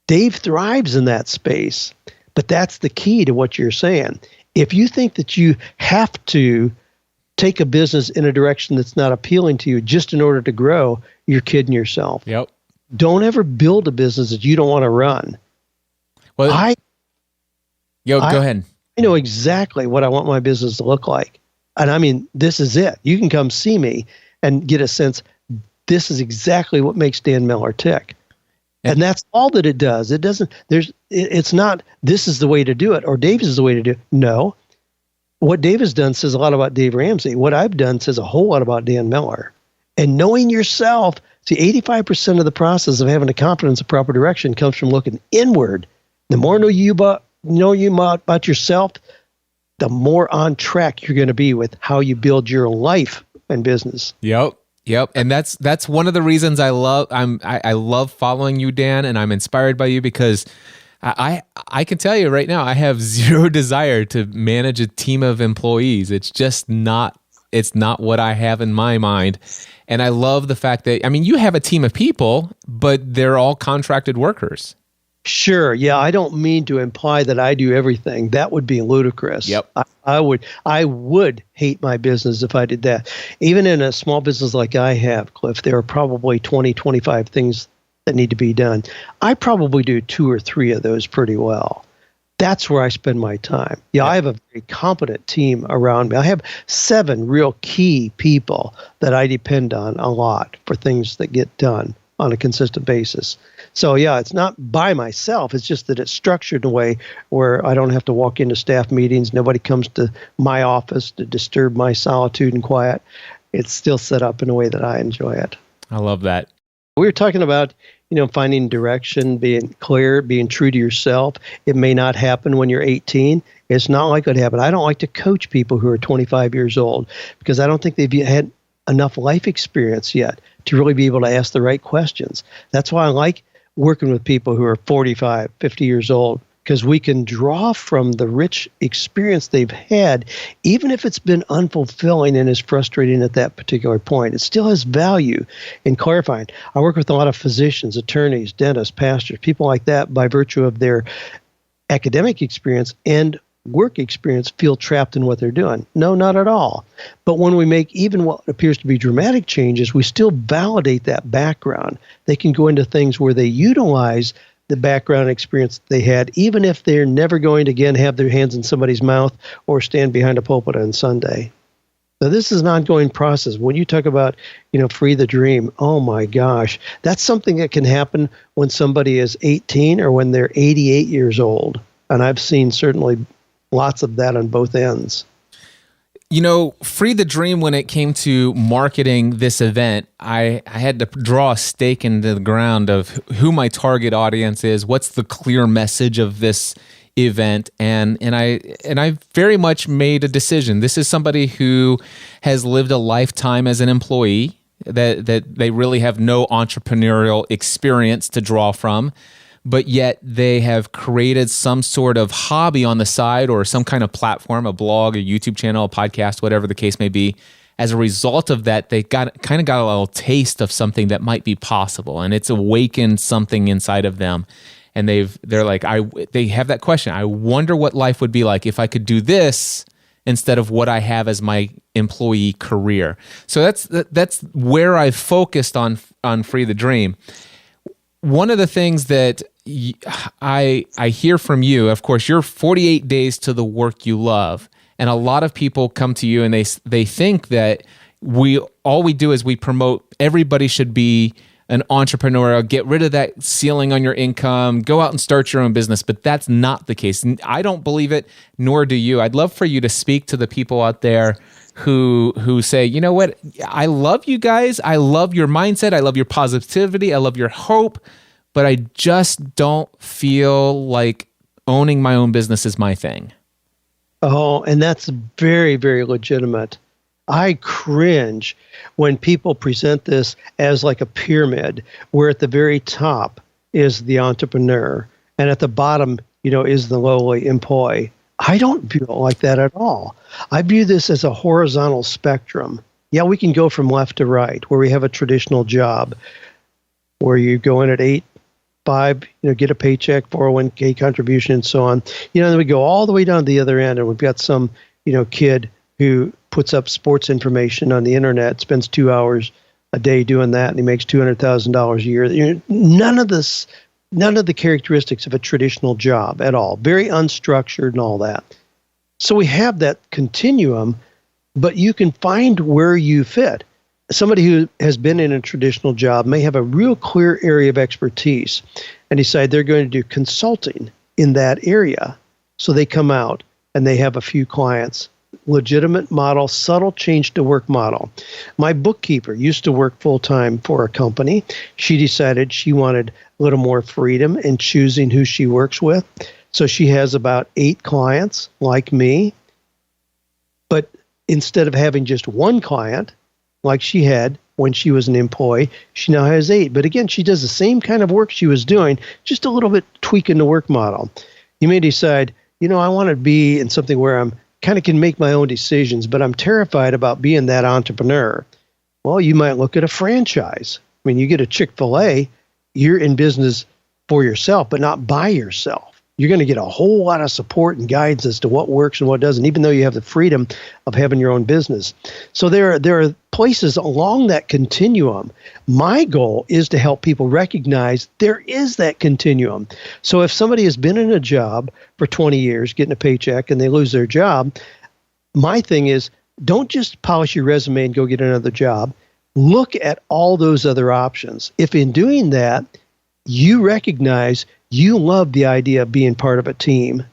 F: Dave thrives in that space, but that's the key to what you're saying. If you think that you have to take a business in a direction that's not appealing to you just in order to grow, you're kidding yourself.
H: Yep.
F: Don't ever build a business that you don't want to run.
H: Well, go ahead.
F: I know exactly what I want my business to look like. And I mean, this is it. You can come see me and get a sense, this is exactly what makes Dan Miller tick. And that's all that it does. It's not, this is the way to do it, or Dave is the way to do it. No. What Dave has done says a lot about Dave Ramsey. What I've done says a whole lot about Dan Miller. And knowing yourself, see, 85% of the process of having a confidence in proper direction comes from looking inward. The more you know about yourself, the more on track you're going to be with how you build your life and business.
H: Yep, and that's one of the reasons I love following you, Dan, and I'm inspired by you because I can tell you right now I have zero desire to manage a team of employees. It's not what I have in my mind, and I love the fact that you have a team of people, but they're all contracted workers.
F: Sure. Yeah, I don't mean to imply that I do everything. That would be ludicrous.
H: Yep.
F: I would hate my business if I did that. Even in a small business like I have, Cliff, there are probably 20, 25 things that need to be done. I probably do 2 or 3 of those pretty well. That's where I spend my time. Yeah, I have a very competent team around me. I have 7 real key people that I depend on a lot for things that get done on a consistent basis. So yeah, it's not by myself. It's just that it's structured in a way where I don't have to walk into staff meetings. Nobody comes to my office to disturb my solitude and quiet. It's still set up in a way that I enjoy it.
H: I love that.
F: We were talking about, finding direction, being clear, being true to yourself. It may not happen when you're 18. It's not likely to happen. I don't like to coach people who are 25 years old because I don't think they've had enough life experience yet to really be able to ask the right questions. That's why I like working with people who are 45, 50 years old, because we can draw from the rich experience they've had, even if it's been unfulfilling and is frustrating at that particular point. It still has value in clarifying. I work with a lot of physicians, attorneys, dentists, pastors, people like that by virtue of their academic experience and work experience feel trapped in what they're doing. No, not at all. But when we make even what appears to be dramatic changes, we still validate that background. They can go into things where they utilize the background experience they had, even if they're never going to again have their hands in somebody's mouth or stand behind a pulpit on Sunday. So this is an ongoing process. When you talk about, free the dream, oh my gosh, that's something that can happen when somebody is 18 or when they're 88 years old. And I've seen certainly lots of that on both ends.
H: Free the dream, when it came to marketing this event, I had to draw a stake into the ground of who my target audience is, what's the clear message of this event, and I very much made a decision. This is somebody who has lived a lifetime as an employee, that they really have no entrepreneurial experience to draw from, but yet they have created some sort of hobby on the side or some kind of platform, a blog, a YouTube channel, a podcast, whatever the case may be. As a result of that, they got a little taste of something that might be possible, and it's awakened something inside of them. And they have that question. I wonder what life would be like if I could do this instead of what I have as my employee career. So that's where I focused on Free the Dream. One of the things that I hear from you, of course, you're 48 days to the work you love. And a lot of people come to you and they think that all we do is we promote everybody should be an entrepreneur, get rid of that ceiling on your income, go out and start your own business. But that's not the case. I don't believe it, nor do you. I'd love for you to speak to the people out there who say, you know what, I love you guys. I love your mindset. I love your positivity. I love your hope. But I just don't feel like owning my own business is my thing.
F: Oh, and that's very, very legitimate. I cringe when people present this as like a pyramid, where at the very top is the entrepreneur and at the bottom, is the lowly employee. I don't view it like that at all. I view this as a horizontal spectrum. Yeah, we can go from left to right, where we have a traditional job, where you go in at 8-5, get a paycheck, 401k contribution, and so on. Then we go all the way down to the other end, and we've got some, kid who puts up sports information on the internet, spends 2 hours a day doing that, and he makes $200,000 a year. None of the characteristics of a traditional job at all. Very unstructured and all that. So we have that continuum, but you can find where you fit. Somebody who has been in a traditional job may have a real clear area of expertise and decide they're going to do consulting in that area. So they come out and they have a few clients. Legitimate model, subtle change to work model. My bookkeeper used to work full-time for a company. She decided she wanted a little more freedom in choosing who she works with. So she has about 8 clients like me. But instead of having just one client, like she had when she was an employee, she now has 8. But again, she does the same kind of work she was doing, just a little bit tweaking the work model. You may decide, I want to be in something where I'm kind of can make my own decisions, but I'm terrified about being that entrepreneur. Well, you might look at a franchise. I mean, you get a Chick-fil-A, you're in business for yourself, but not by yourself. You're going to get a whole lot of support and guidance as to what works and what doesn't, even though you have the freedom of having your own business. So there are places along that continuum. My goal is to help people recognize there is that continuum. So if somebody has been in a job for 20 years, getting a paycheck, and they lose their job, my thing is don't just polish your resume and go get another job. Look at all those other options. If in doing that, you recognize you love the idea of being part of a team,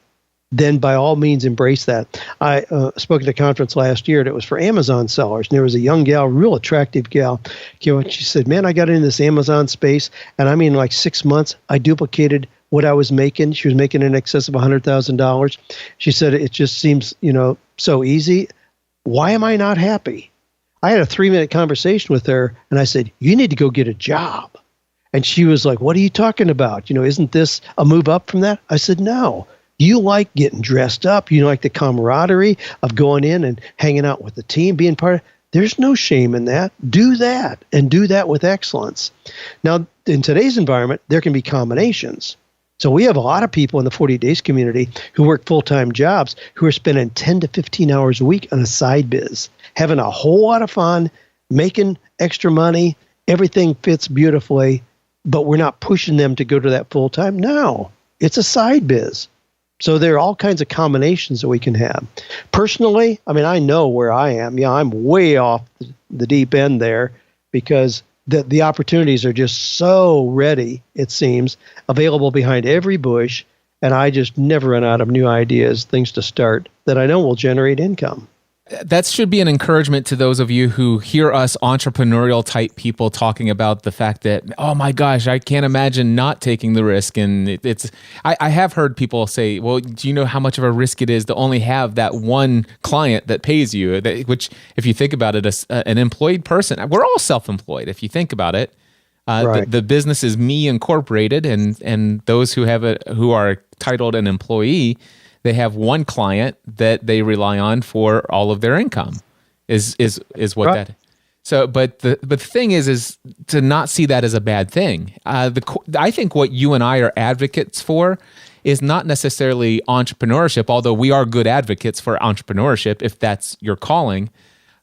F: then by all means embrace that. I spoke at a conference last year, and it was for Amazon sellers. And there was a young gal, real attractive gal. And she said, man, I got into this Amazon space, and I mean, like 6 months, I duplicated what I was making. She was making in excess of $100,000. She said, it just seems, so easy. Why am I not happy? I had a 3-minute conversation with her, and I said, you need to go get a job. And she was like, what are you talking about? Isn't this a move up from that? I said, no. You like getting dressed up. You like the camaraderie of going in and hanging out with the team, being part of. There's no shame in that. Do that, and do that with excellence. Now, in today's environment, there can be combinations. So we have a lot of people in the 40 Days community who work full-time jobs who are spending 10 to 15 hours a week on a side biz, having a whole lot of fun, making extra money. Everything fits beautifully, but we're not pushing them to go to that full-time. No, it's a side biz. So there are all kinds of combinations that we can have. Personally, I know where I am. Yeah, I'm way off the deep end there because the opportunities are just so ready, it seems, available behind every bush, and I just never run out of new ideas, things to start that I know will generate income.
H: That should be an encouragement to those of you who hear us entrepreneurial type people talking about the fact that, oh my gosh, I can't imagine not taking the risk. And I have heard people say, well, do you know how much of a risk it is to only have that one client that pays you? Which, if you think about it, an employed person, we're all self-employed. If you think about it,
F: right.
H: the business is me incorporated, and those who are titled an employee, they have one client that they rely on for all of their income. Is what
F: right.
H: that. So, but the thing is to not see that as a bad thing. I think what you and I are advocates for is not necessarily entrepreneurship, although we are good advocates for entrepreneurship if that's your calling.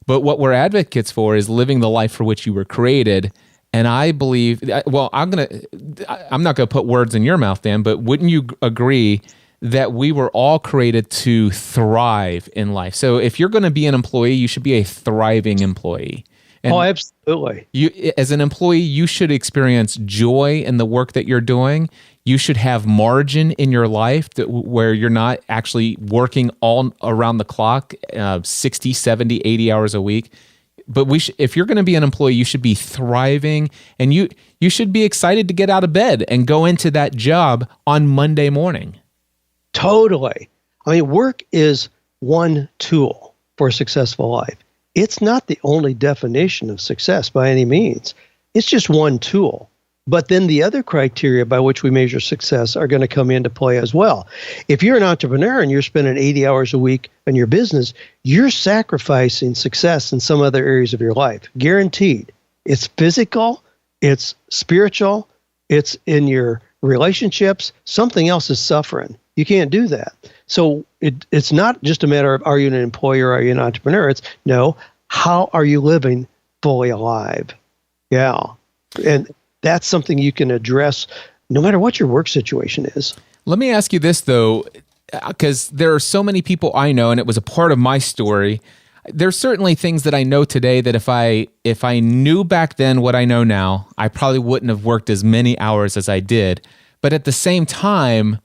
H: But what we're advocates for is living the life for which you were created. And I believe, well, I'm not going to put words in your mouth, Dan, but wouldn't you agree that we were all created to thrive in life? So if you're going to be an employee, you should be a thriving employee. And
F: absolutely.
H: You, as an employee, you should experience joy in the work that you're doing. You should have margin in your life where you're not actually working all around the clock, 60, 70, 80 hours a week. But if you're going to be an employee, you should be thriving, and you should be excited to get out of bed and go into that job on Monday morning.
F: Totally. Work is one tool for a successful life. It's not the only definition of success by any means. It's just one tool. But then the other criteria by which we measure success are going to come into play as well. If you're an entrepreneur and you're spending 80 hours a week in your business, you're sacrificing success in some other areas of your life. Guaranteed. It's physical, it's spiritual, it's in your relationships. Something else is suffering. You can't do that. So it's not just a matter of, are you an employer or are you an entrepreneur? It's, no, how are you living fully alive? Yeah. And that's something you can address no matter what your work situation is. Let
H: me ask you this, though, because there are so many people I know, and it was a part of my story. There's certainly things that I know today that if I knew back then what I know now, I probably wouldn't have worked as many hours as I did. But at the same time,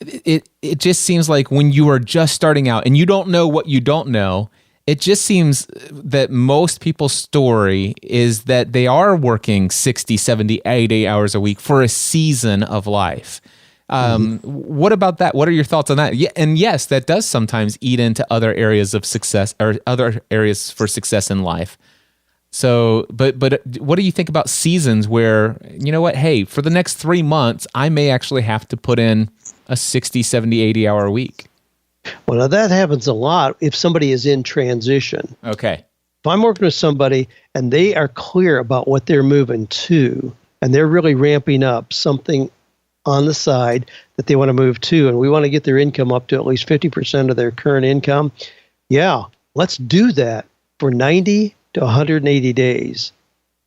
H: it just seems like when you are just starting out and you don't know what you don't know, it just seems that most people's story is that they are working 60, 70, 80 hours a week for a season of life. What about that? What are your thoughts on that? Yeah, and yes, that does sometimes eat into other areas of success or other areas for success in life. So, but what do you think about seasons where, you know what, hey, for the next 3 months, I may actually have to put in a 60, 70, 80 hour week?
F: Well, now that happens a lot if somebody is in transition.
H: Okay.
F: If I'm working with somebody and they are clear about what they're moving to, and they're really ramping up something on the side that they want to move to, and we want to get their income up to at least 50% of their current income, yeah, let's do that for 90 to 180 days.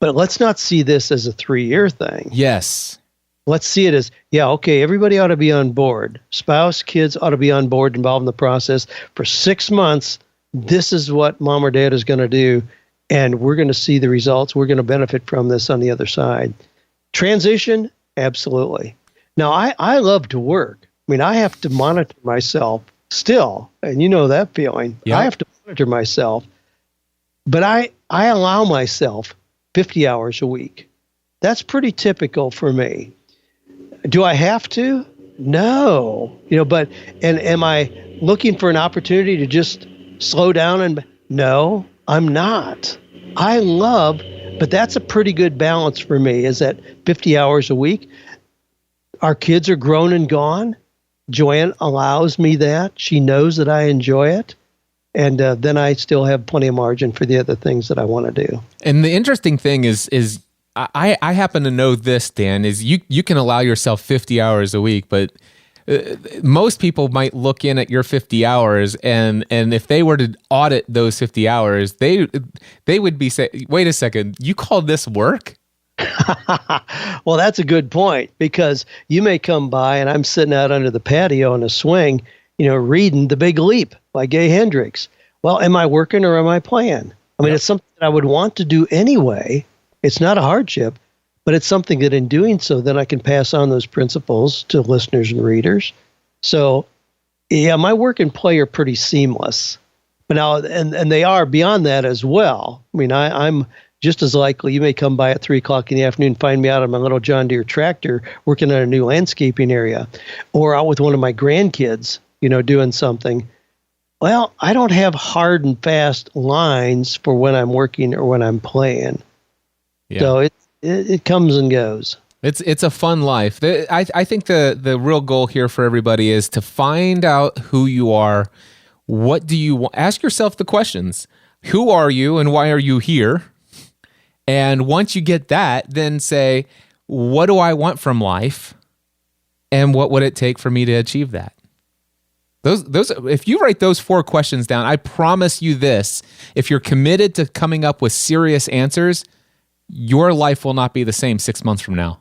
F: But let's not see this as a 3-year thing.
H: Yes.
F: Let's see it as, yeah, okay, everybody ought to be on board. Spouse, kids ought to be on board, involved in the process. For 6 months, this is what mom or dad is going to do, and we're going to see the results. We're going to benefit from this on the other side. Transition, absolutely. Now, I love to work. mean, I have to monitor myself still, and you know that feeling.
H: Yeah.
F: I have to monitor myself, but I allow myself 50 hours a week. That's pretty typical for me. Do I have to? No. But am I looking for an opportunity to just slow down? And no, I'm not. But that's a pretty good balance for me, is that 50 hours a week. Our kids are grown and gone. Joanne allows me that. She knows that I enjoy it. And then I still have plenty of margin for the other things that I want to do.
H: And the interesting thing is I happen to know this, Dan, is you can allow yourself 50 hours a week, but most people might look in at your 50 hours and if they were to audit those 50 hours, they would be saying, wait a second, you call this work?
F: Well, that's a good point, because you may come by and I'm sitting out under the patio on a swing, reading The Big Leap by Gay Hendricks. Well, am I working or am I playing? I mean, It's something that I would want to do anyway. It's not a hardship, but it's something that in doing so, then I can pass on those principles to listeners and readers. So, yeah, my work and play are pretty seamless. But now, and they are beyond that as well. I mean, I'm just as likely, you may come by at 3 o'clock in the afternoon, find me out on my little John Deere tractor working on a new landscaping area, or out with one of my grandkids, doing something. Well, I don't have hard and fast lines for when I'm working or when I'm playing. Yeah. So it comes and goes.
H: It's a fun life. I think the real goal here for everybody is to find out who you are. What do you want? Ask yourself the questions. Who are you and why are you here? And once you get that, then say, what do I want from life? And what would it take for me to achieve that? Those if you write those 4 questions down, I promise you this, if you're committed to coming up with serious answers, your life will not be the same 6 months from now.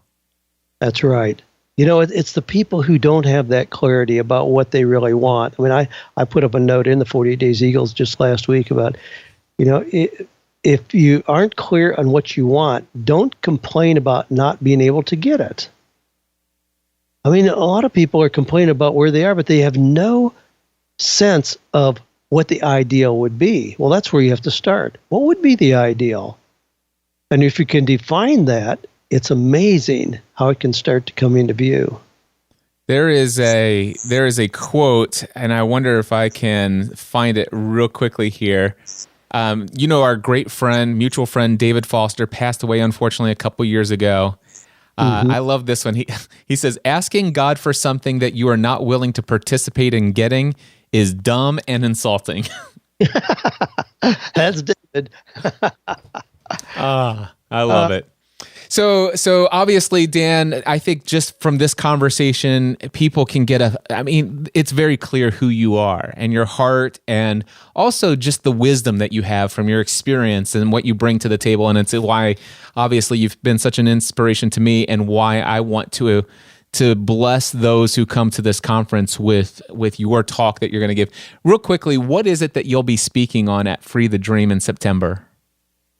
H: That's
F: right. It's the people who don't have that clarity about what they really want. I mean, I put up a note in the 48 Days Eagles just last week about, if you aren't clear on what you want, don't complain about not being able to get it. I mean, a lot of people are complaining about where they are, but they have no sense of what the ideal would be. Well, that's where you have to start. What would be the ideal? And if you can define that, it's amazing how it can start to come into view.
H: There is a quote, and I wonder if I can find it real quickly here. Our great friend, mutual friend, David Foster, passed away, unfortunately, a couple years ago. I love this one. He says, asking God for something that you are not willing to participate in getting is dumb and insulting.
F: That's David.
H: I love it. So obviously, Dan, I think just from this conversation, people can get it's very clear who you are and your heart, and also just the wisdom that you have from your experience and what you bring to the table. And it's why, obviously, you've been such an inspiration to me, and why I want to bless those who come to this conference with your talk that you're going to give. Real quickly, what is it that you'll be speaking on at Free the Dream in September?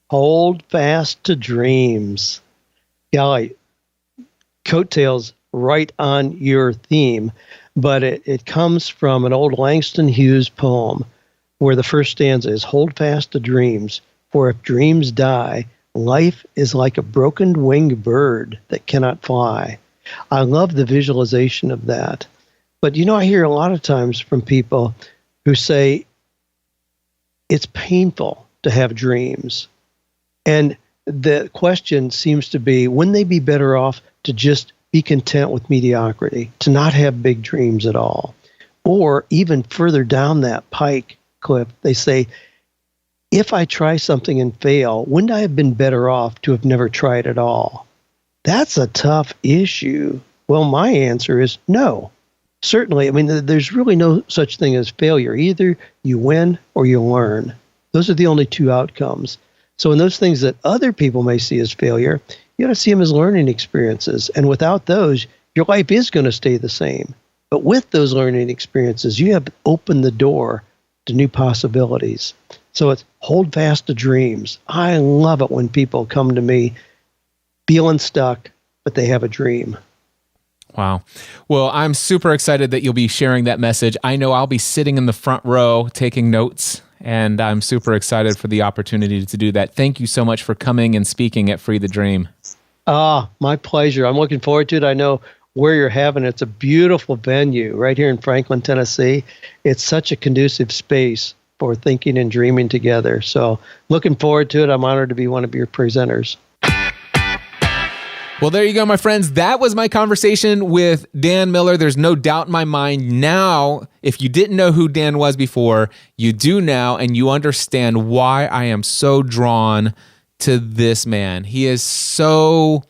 F: Hold fast to dreams. Golly, coattails right on your theme, but it comes from an old Langston Hughes poem where the first stanza is, hold fast to dreams, for if dreams die, life is like a broken winged bird that cannot fly. I love the visualization of that. But I hear a lot of times from people who say it's painful to have dreams. And the question seems to be, wouldn't they be better off to just be content with mediocrity, to not have big dreams at all? Or even further down that pike, Cliff, they say, if I try something and fail, wouldn't I have been better off to have never tried at all? That's a tough issue. Well, my answer is no. Certainly, there's really no such thing as failure. Either you win or you learn. Those are the only 2 outcomes. So in those things that other people may see as failure, you got to see them as learning experiences. And without those, your life is going to stay the same. But with those learning experiences, you have opened the door to new possibilities. So it's hold fast to dreams. I love it when people come to me feeling stuck, but they have a dream.
H: Wow. Well, I'm super excited that you'll be sharing that message. I know I'll be sitting in the front row taking notes, and I'm super excited for the opportunity to do that. Thank you so much for coming and speaking at Free the Dream.
F: My pleasure. I'm looking forward to it. I know where you're having it. It's a beautiful venue right here in Franklin, Tennessee. It's such a conducive space for thinking and dreaming together. So looking forward to it. I'm honored to be one of your presenters.
H: Well, there you go, my friends. That was my conversation with Dan Miller. There's no doubt in my mind now, if you didn't know who Dan was before, you do now, and you understand why I am so drawn to this man. He is so...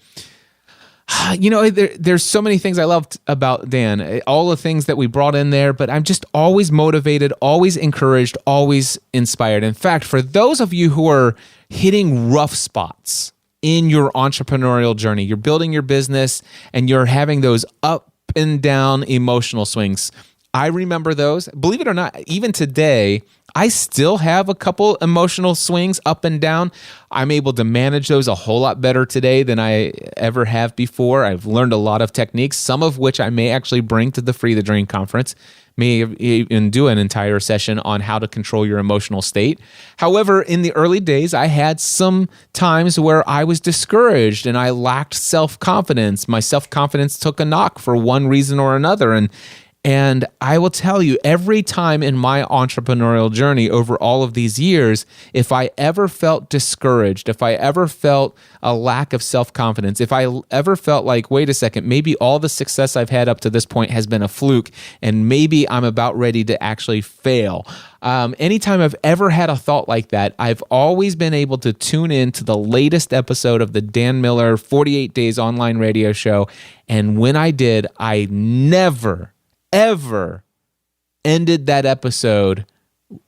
H: there's so many things I loved about Dan, all the things that we brought in there, but I'm just always motivated, always encouraged, always inspired. In fact, for those of you who are hitting rough spots in your entrepreneurial journey, you're building your business and you're having those up and down emotional swings. I remember those. Believe it or not, even today, I still have a couple emotional swings up and down. I'm able to manage those a whole lot better today than I ever have before. I've learned a lot of techniques, some of which I may actually bring to the Free the Dream conference, may even do an entire session on how to control your emotional state. However, in the early days, I had some times where I was discouraged and I lacked self-confidence. My self-confidence took a knock for one reason or another. And I will tell you, every time in my entrepreneurial journey over all of these years, if I ever felt discouraged, if I ever felt a lack of self-confidence, if I ever felt like, wait a second, maybe all the success I've had up to this point has been a fluke, and maybe I'm about ready to actually fail. Anytime I've ever had a thought like that, I've always been able to tune in to the latest episode of the Dan Miller 48 Days online radio show. And when I did, I never ever ended that episode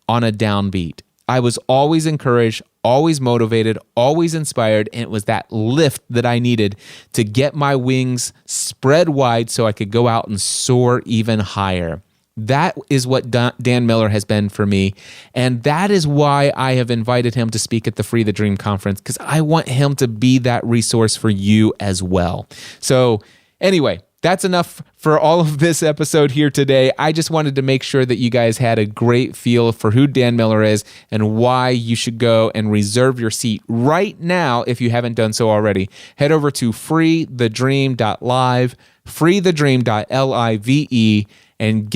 H: on a downbeat. I was always encouraged, always motivated, always inspired, and it was that lift that I needed to get my wings spread wide so I could go out and soar even higher. That is what Dan Miller has been for me, and that is why I have invited him to speak at the Free the Dream conference, because I want him to be that resource for you as well. So anyway, that's enough for all of this episode here today. I just wanted to make sure that you guys had a great feel for who Dan Miller is and why you should go and reserve your seat right now if you haven't done so already. Head over to freethedream.live, freethedream.live, and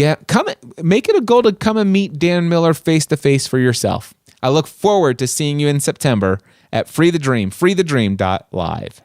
H: make it a goal to come and meet Dan Miller face to face for yourself. I look forward to seeing you in September at freethedream.live.